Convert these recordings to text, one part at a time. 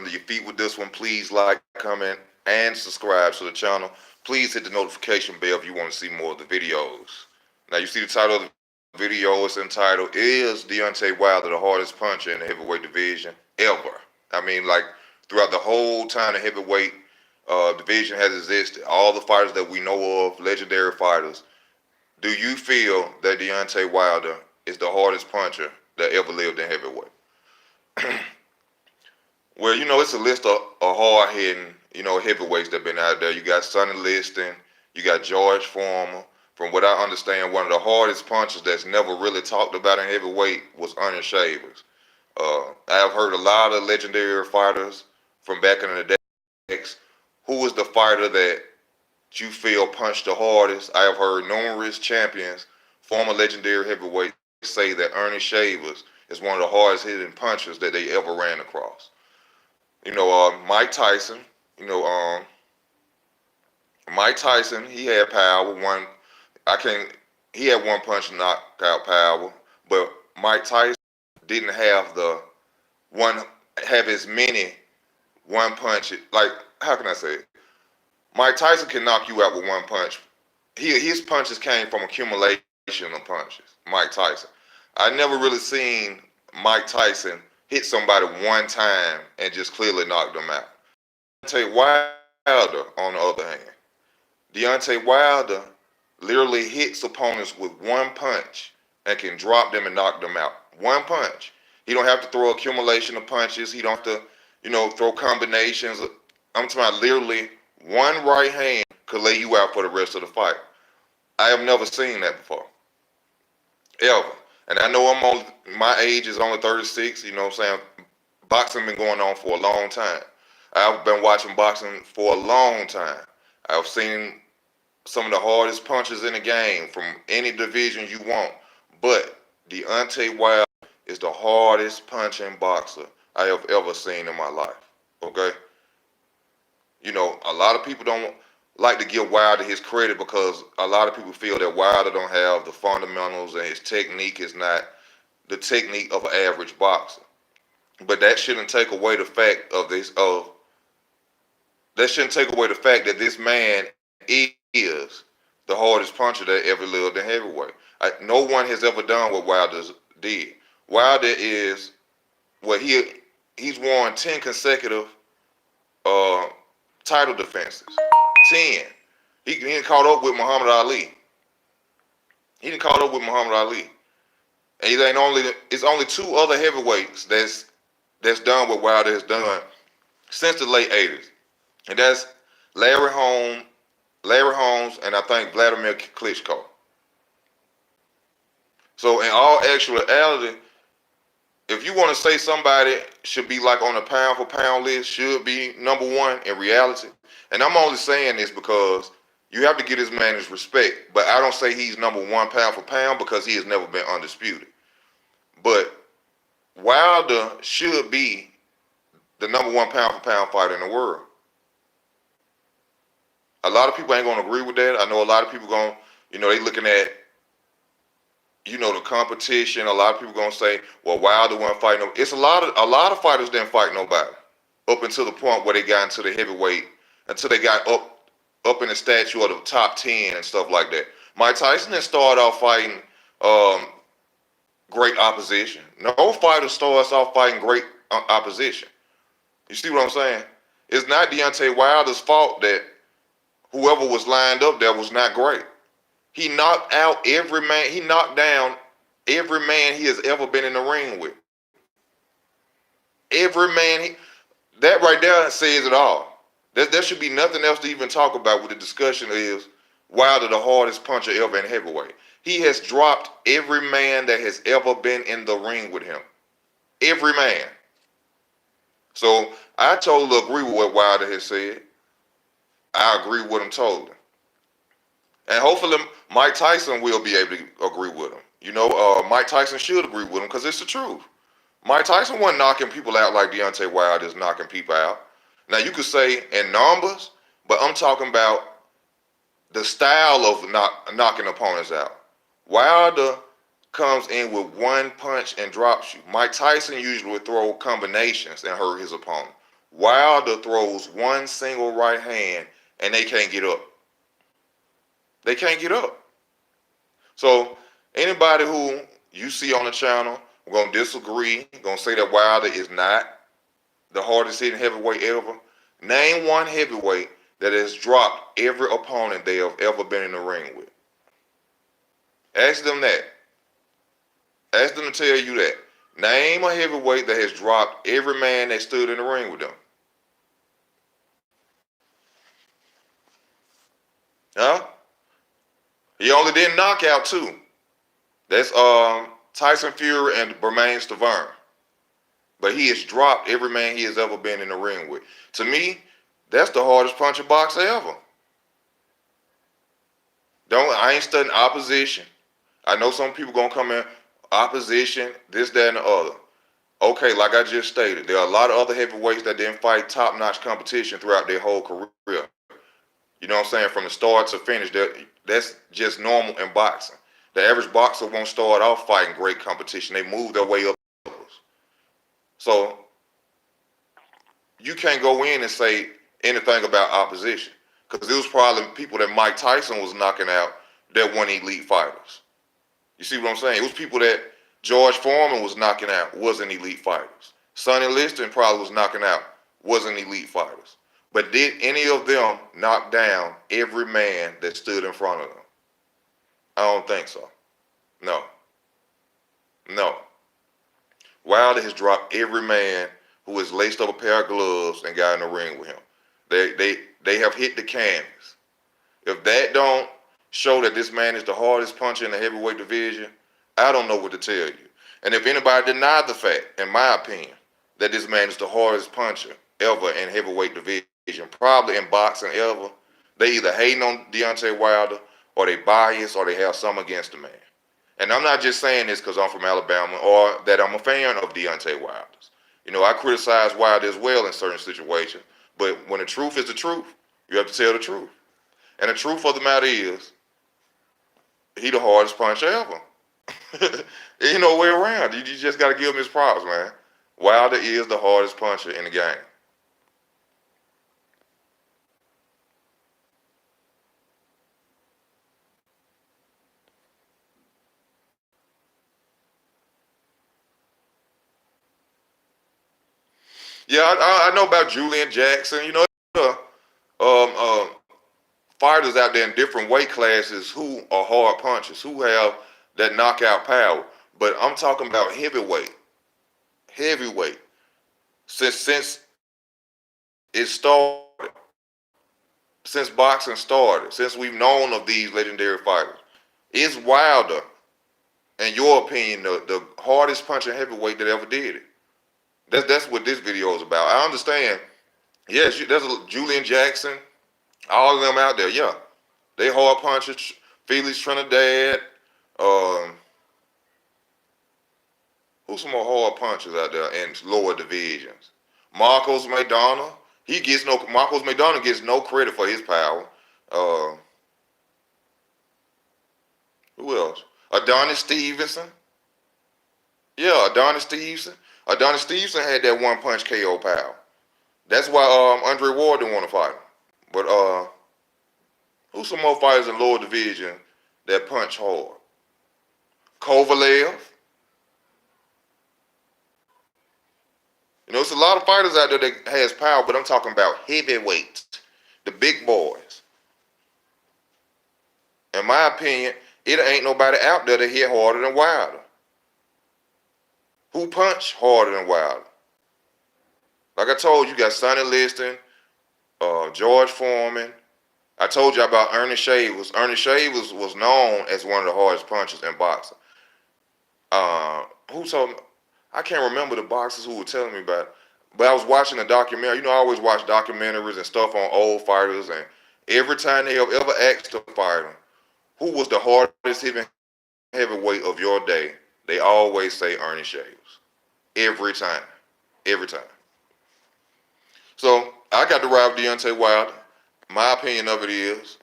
under your feet with this one. Please like, comment, and subscribe to the channel. Please hit the notification bell if you want to see more of the videos. Now you see the title of the video. It's entitled, "Is Deontay Wilder the hardest puncher in the heavyweight division ever?" I mean, like, throughout the whole time the heavyweight division has existed, all the fighters that we know of, legendary fighters, do you feel that Deontay Wilder is the hardest puncher that ever lived in heavyweight? Well, it's a list of hard-hitting, heavyweights that have been out there. You got Sonny Liston, you got George Foreman. From what I understand, one of the hardest punchers that's never really talked about in heavyweight was Ernest Shavers. I've heard a lot of legendary fighters from back in the days. Who was the fighter that you feel punched the hardest? I have heard numerous champions, former legendary heavyweights, say that Ernest Shavers is one of the hardest hitting punchers that they ever ran across. Mike Tyson. Mike Tyson, he had power. He had one punch knockout power, but Mike Tyson didn't have as many one punch. Like, how can I say it? Mike Tyson can knock you out with one punch. His punches came from accumulation of punches. Mike Tyson. I never really seen Mike Tyson hit somebody one time and just clearly knock them out. Deontay Wilder, on the other hand, Deontay Wilder literally hits opponents with one punch and can drop them and knock them out. One punch. He don't have to throw accumulation of punches. He don't have to, throw combinations. I'm talking about literally one right hand could lay you out for the rest of the fight. I have never seen that before. Ever. And I know my age is only 36, you know what I'm saying? Boxing been going on for a long time. I've been watching boxing for a long time. I've seen some of the hardest punches in the game from any division you want. But Deontay Wilder is the hardest punching boxer I have ever seen in my life. Okay? A lot of people don't like to give Wilder his credit because a lot of people feel that Wilder don't have the fundamentals and his technique is not the technique of an average boxer. But that shouldn't take away the fact that this man is the hardest puncher that ever lived in heavyweight. No one has ever done what Wilder did. Wilder is he's won 10 consecutive title defenses. 10. He didn't caught up with Muhammad Ali. He didn't caught up with Muhammad Ali. And it's only two other heavyweights that's done what Wilder has done since the late 80s. And that's Larry Holmes, and I think Vladimir Klitschko. So in all actuality, if you want to say somebody should be like on a pound for pound list, should be number one in reality, and I'm only saying this because you have to give this man his respect, but I don't say he's number one pound for pound because he has never been undisputed. But Wilder should be the number one pound for pound fighter in the world. A lot of people ain't gonna agree with that. I know a lot of people they looking at, the competition. A lot of people gonna say, well, Wilder wasn't fighting no. It's a lot of fighters didn't fight nobody up until the point where they got into the heavyweight, until they got up in the statue of the top 10 and stuff like that. Mike Tyson didn't start off fighting great opposition. No fighter starts off fighting great opposition. You see what I'm saying? It's not Deontay Wilder's fault that whoever was lined up there was not great. He knocked out every man. He knocked down every man he has ever been in the ring with. Every man. That right there says it all. There should be nothing else to even talk about with the discussion is Wilder the hardest puncher ever in heavyweight. He has dropped every man that has ever been in the ring with him. Every man. So I totally agree with what Wilder has said. I agree with him totally. And hopefully Mike Tyson will be able to agree with him. Mike Tyson should agree with him because it's the truth. Mike Tyson wasn't knocking people out like Deontay Wilder is knocking people out. Now, you could say in numbers, but I'm talking about the style of knocking opponents out. Wilder comes in with one punch and drops you. Mike Tyson usually would throw combinations and hurt his opponent. Wilder throws one single right hand and they can't get up. They can't get up. So anybody who you see on the channel gonna disagree, gonna say that Wilder is not the hardest hitting heavyweight ever. Name one heavyweight that has dropped every opponent they have ever been in the ring with. Ask them that. Ask them to tell you that. Name a heavyweight that has dropped every man that stood in the ring with them. Huh? He only did knock out two. That's Tyson Fury and Bermane Stiverne. But he has dropped every man he has ever been in the ring with. To me, that's the hardest puncher boxer ever. I ain't studying opposition. I know some people gonna come in opposition, this, that, and the other. Okay, like I just stated, there are a lot of other heavyweights that didn't fight top-notch competition throughout their whole career. You know what I'm saying? From the start to finish, that's just normal in boxing. The average boxer won't start off fighting great competition. They move their way up. So you can't go in and say anything about opposition, because it was probably people that Mike Tyson was knocking out that weren't elite fighters. You see what I'm saying? It was people that George Foreman was knocking out, wasn't elite fighters. Sonny Liston probably was knocking out, wasn't elite fighters. But did any of them knock down every man that stood in front of them? I don't think so. No. No. Wilder has dropped every man who has laced up a pair of gloves and got in the ring with him. They have hit the canvas. If that don't show that this man is the hardest puncher in the heavyweight division, I don't know what to tell you. And if anybody denied the fact, in my opinion, that this man is the hardest puncher ever in heavyweight division, probably in boxing ever, they either hating on Deontay Wilder, or they biased, or they have something against the man. And I'm not just saying this because I'm from Alabama or that I'm a fan of Deontay Wilder's. You know, I criticize Wilder as well in certain situations, but when the truth is the truth, you have to tell the truth. And the truth of the matter is, he the hardest puncher ever. Ain't no way around. You just got to give him his props, man. Wilder is the hardest puncher in the game. Yeah, I know about Julian Jackson. You know, um, um, fighters out there in different weight classes who are hard punchers, who have that knockout power. But I'm talking about heavyweight. Heavyweight. Since it started, since boxing started, since we've known of these legendary fighters, is Wilder, in your opinion, the hardest punching heavyweight that ever did it? That's what this video is about. I understand. Yes, there's a Julian Jackson, all of them out there. Yeah, they hard punchers. Felix Trinidad. Um, who's some more hard punchers out there in lower divisions? Marcos Maidana. Marcos Maidana gets no credit for his power. Uh, who else? Adonis Stevenson. Yeah, Adonis Stevenson. Adonis Stevenson had that one punch KO power. That's why Andre Ward didn't want to fight him. But who's some more fighters in lower division that punch hard? Kovalev. You know, it's a lot of fighters out there that has power, but I'm talking about heavyweights, the big boys. In my opinion, it ain't nobody out there that hit harder than Wilder. Who punch harder than Wilder? Like I told you, got Sonny Liston, George Foreman. I told you about Ernest Shavers. Ernest Shavers was known as one of the hardest punchers in boxing. Who told me? I can't remember the boxers who were telling me about it. But I was watching a documentary. You know, I always watch documentaries and stuff on old fighters. And every time they have ever asked a fighter, who was the hardest hitting heavyweight of your day, they always say Ernest Shavers. Every time. Every time. So I got to ride with Deontay Wilder. My opinion of it is,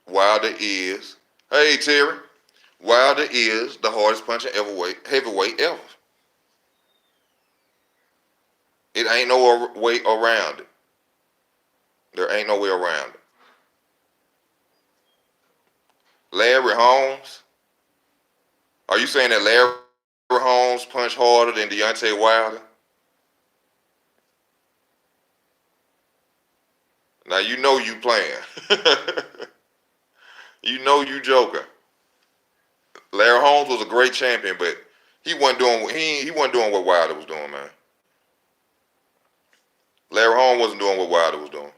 Wilder is, hey Terry, Wilder is the hardest punching heavyweight ever. It ain't no way around it. There ain't no way around it. Larry Holmes. Are you saying that Larry Holmes punched harder than Deontay Wilder? Now you know you playing. You know you joking. Larry Holmes was a great champion, but he wasn't doing he wasn't doing what Wilder was doing, man. Larry Holmes wasn't doing what Wilder was doing.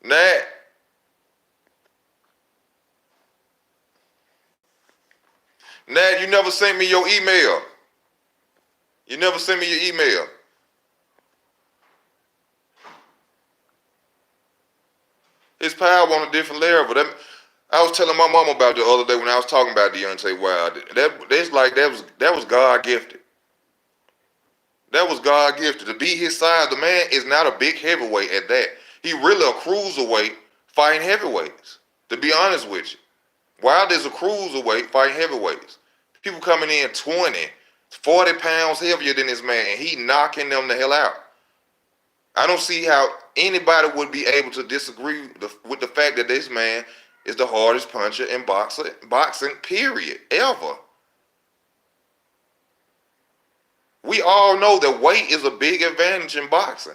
Nat, Nat, you never sent me your email. You never sent me your email. His power on a different level. I was telling my mom about the other day when I was talking about Deontay Wilder. That was God gifted. That was God gifted. To be his size, the man is not a big heavyweight at that. He really a cruiserweight fighting heavyweights. To be honest with you, Wilder is a cruiserweight fighting heavyweights. People coming in 20, 40 pounds heavier than this man, and he knocking them the hell out. I don't see how anybody would be able to disagree with the fact that this man is the hardest puncher in boxing, period, ever. We all know that weight is a big advantage in boxing.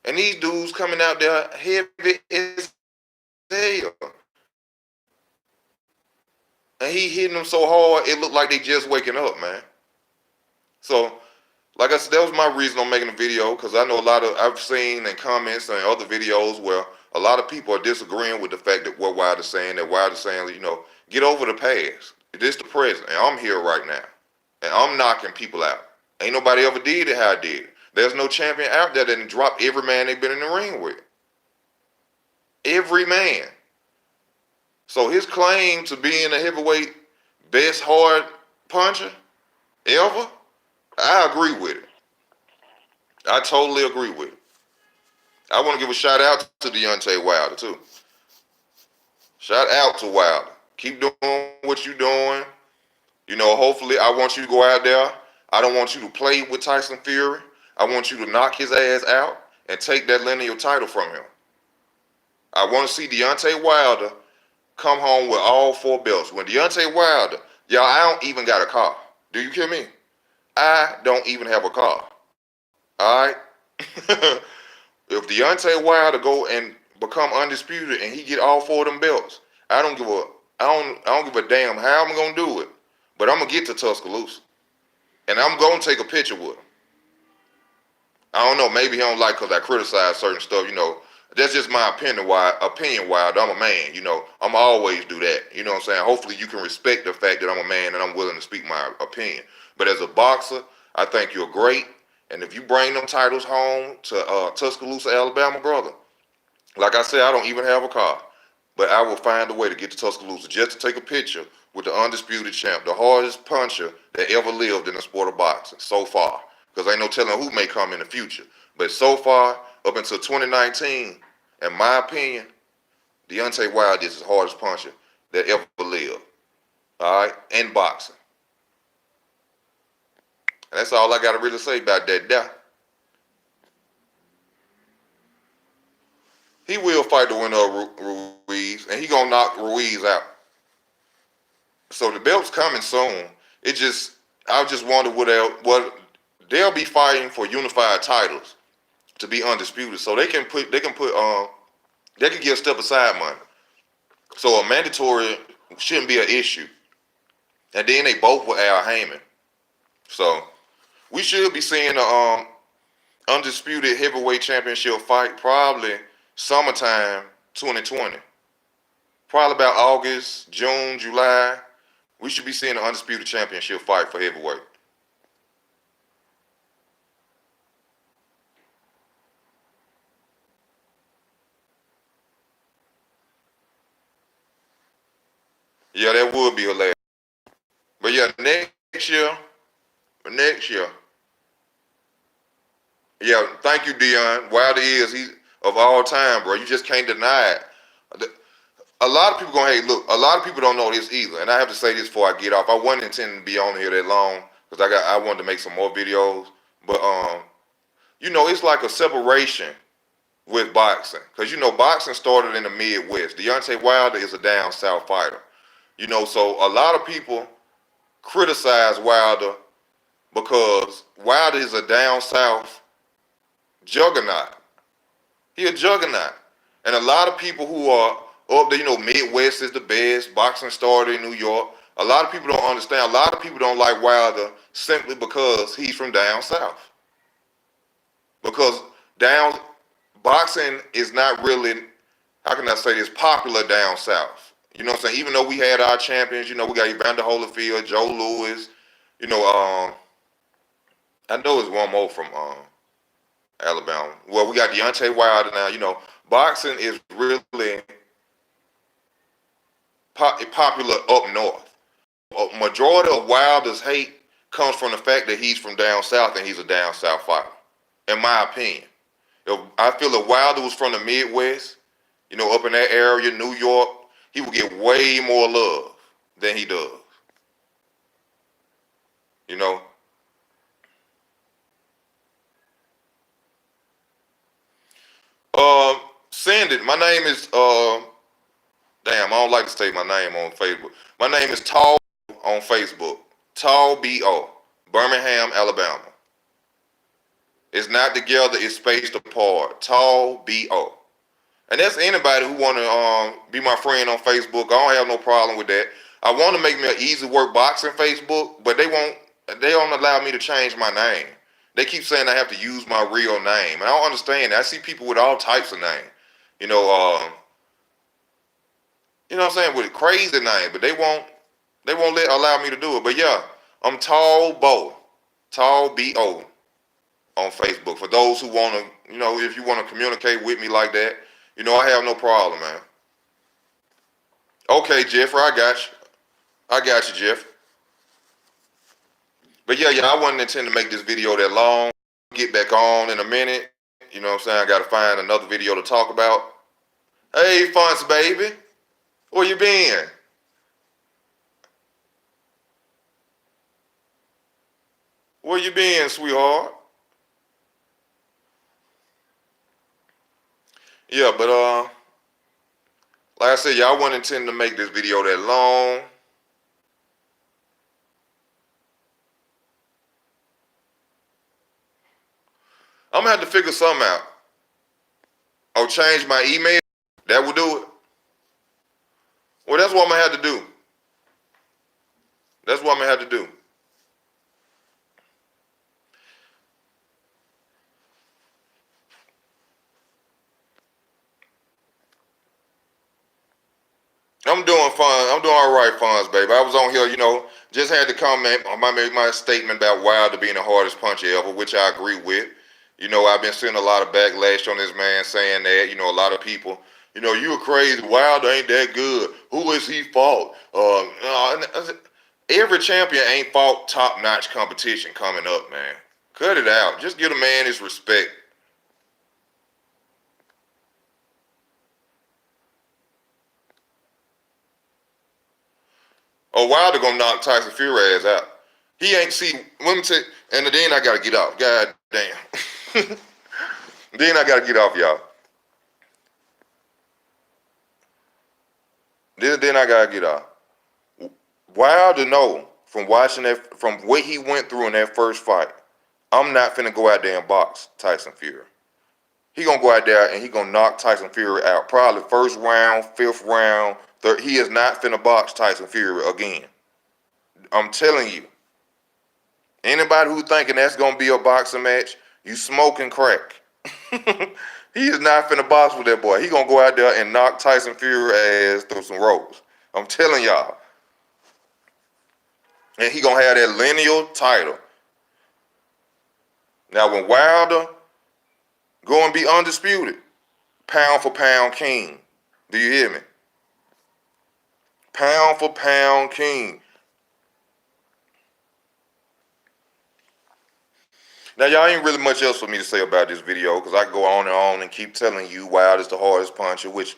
And these dudes coming out there heavy as hell. And he hitting them so hard, it looked like they just waking up, man. So, like I said, that was my reason on making the video, because I know I've seen in comments and other videos where a lot of people are disagreeing with the fact that what Wilder's saying, get over the past. This the present, and I'm here right now. And I'm knocking people out. Ain't nobody ever did it how I did it. There's no champion out there that can drop every man they've been in the ring with. Every man. So his claim to being a heavyweight best hard puncher ever, I agree with it. I totally agree with it. I want to give a shout out to Deontay Wilder too. Shout out to Wilder. Keep doing what you're doing. Hopefully I want you to go out there. I don't want you to play with Tyson Fury. I want you to knock his ass out and take that lineal title from him. I want to see Deontay Wilder come home with all 4 belts. When Deontay Wilder, y'all, I don't even got a car. Do you hear me? I don't even have a car. All right? If Deontay Wilder go and become undisputed and he get all 4 of them belts, I don't give a damn how I'm gonna do it. But I'm gonna get to Tuscaloosa. And I'm gonna take a picture with him. I don't know, maybe he don't like because I criticize certain stuff, That's just my opinion why I'm a man, I'm always do that. You know what I'm saying? Hopefully you can respect the fact that I'm a man and I'm willing to speak my opinion. But as a boxer, I think you're great. And if you bring them titles home to Tuscaloosa, Alabama, brother, like I said, I don't even have a car. But I will find a way to get to Tuscaloosa just to take a picture with the undisputed champ, the hardest puncher that ever lived in the sport of boxing so far. Because ain't no telling who may come in the future. But so far, up until 2019, in my opinion, Deontay Wilder is the hardest puncher that ever lived. All right? In boxing. And that's all I got to really say about that. He will fight the winner of Ruiz, and he going to knock Ruiz out. So the belt's coming soon. I just wonder what they'll be fighting for unified titles to be undisputed. So they can give step aside money. So a mandatory shouldn't be an issue. And then they both were Al Heyman. So we should be seeing a undisputed heavyweight championship fight probably summertime 2020. Probably about August, June, July. We should be seeing an undisputed championship fight for heavyweight. Yeah, that would be hilarious. But yeah, next year. Yeah, thank you, Dion. Wilder he's of all time, bro. You just can't deny it. a lot of people gonna hate. Look, a lot of people don't know this either, and I have to say this before I get off. I wasn't intending to be on here that long because I wanted to make some more videos, but it's like a separation with boxing because boxing started in the Midwest. Deontay Wilder is a down south fighter, so a lot of people criticize Wilder because Wilder is a down south juggernaut. He a juggernaut. And a lot of people who are up there, Midwest is the best. Boxing started in New York. A lot of people don't understand. A lot of people don't like Wilder simply because he's from down south. Because down boxing is not really, how can I say this, popular down south. You know what I'm saying? Even though we had our champions, we got Evander Holyfield, Joe Louis, I know it's one more from Alabama. Well, we got Deontay Wilder now. Boxing is really popular up north. A majority of Wilder's hate comes from the fact that he's from down south and he's a down south fighter, in my opinion. I feel if Wilder was from the Midwest, up in that area, New York, he would get way more love than he does. You know? Send it. My name is damn, I don't like to say my name on Facebook. My name is Tall on Facebook. Tall B.O. Birmingham, Alabama. It's not together, it's spaced apart. Tall B.O. And that's anybody who want to be my friend on Facebook. I don't have no problem with that. I want to make me an easy work boxing Facebook, but they don't allow me to change my name. They keep saying I have to use my real name. And I don't understand that. I see people with all types of names. You know what I'm saying, with crazy names, but they won't allow me to do it. But yeah, I'm Tall Bo. Tall B.O. on Facebook. For those who want to, if you want to communicate with me like that, I have no problem, man. Okay, Jeffrey, I got you. I got you, Jeff. But yeah, I wasn't intending to make this video that long. Get back on in a minute. You know what I'm saying? I got to find another video to talk about. Hey, Fonz, baby. Where you been? Where you been, sweetheart? Yeah, but like I said, y'all wasn't intending to make this video that long. I'm gonna have to figure something out. I'll change my email. That will do it. Well, that's what I'm gonna have to do. That's what I'm gonna have to do. I'm doing fine. I'm doing all right, Fonz, baby. I was on here, just had to comment. I made my statement about Wilder being the hardest puncher ever, which I agree with. I've been seeing a lot of backlash on this man saying that. A lot of people, you crazy. Wilder ain't that good. Who is he fought? Every champion ain't fought top-notch competition coming up, man. Cut it out. Just give a man his respect. Oh, Wilder gonna knock Tyson Fury ass out. He ain't see. Let me tell you, and then I gotta get off. God damn. Then I gotta get off, y'all. Then I gotta get off. Wilder know from watching that, from what he went through in that first fight. I'm not finna go out there and box Tyson Fury. He gonna go out there and he gonna knock Tyson Fury out. Probably first round, fifth round, third. He is not finna box Tyson Fury again. I'm telling you. Anybody who thinking that's gonna be a boxing match, you smoking crack. He is not finna box with that boy. He gonna go out there and knock Tyson Fury ass through some ropes. I'm telling y'all. And he gonna have that lineal title. Now when Wilder go and be undisputed, pound for pound king. Do you hear me? Pound for pound king. Now, y'all ain't really much else for me to say about this video because I can go on and keep telling you Wilder's the hardest puncher, which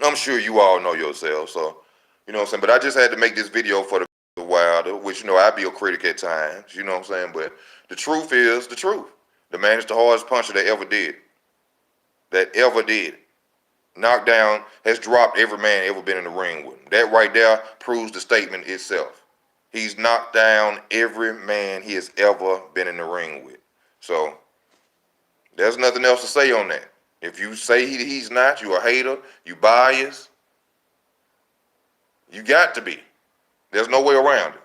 I'm sure you all know yourself, so you know what I'm saying. But I just had to make this video for the Wilder, which I be a critic at times, you know what I'm saying. But the truth is the truth. The man is the hardest puncher that ever did. That ever did. Knockdown has dropped every man ever been in the ring with him. That right there proves the statement itself. He's knocked down every man he has ever been in the ring with. So there's nothing else to say on that. If you say he's not, you a hater, you biased. You got to be. There's no way around it.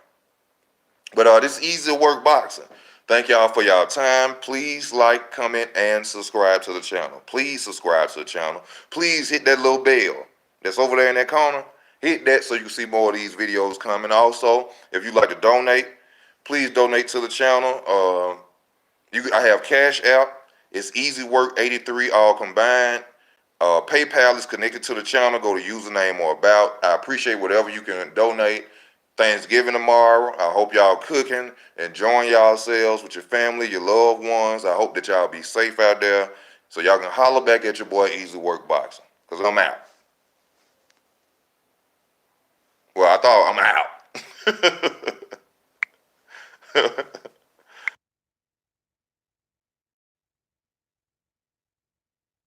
But this easy work boxing. Thank y'all for y'all time. Please like, comment, and subscribe to the channel. Please subscribe to the channel. Please hit that little bell that's over there in that corner. Hit that so you can see more of these videos coming. Also, if you'd like to donate, please donate to the channel. I have Cash App. It's Easy Work 83 all combined. PayPal is connected to the channel. Go to username or about. I appreciate whatever you can donate. Thanksgiving tomorrow. I hope y'all cooking, enjoying yourselves with your family, your loved ones. I hope that y'all be safe out there so y'all can holler back at your boy Easy Work Boxing. Because I'm out. Well, I thought I'm out.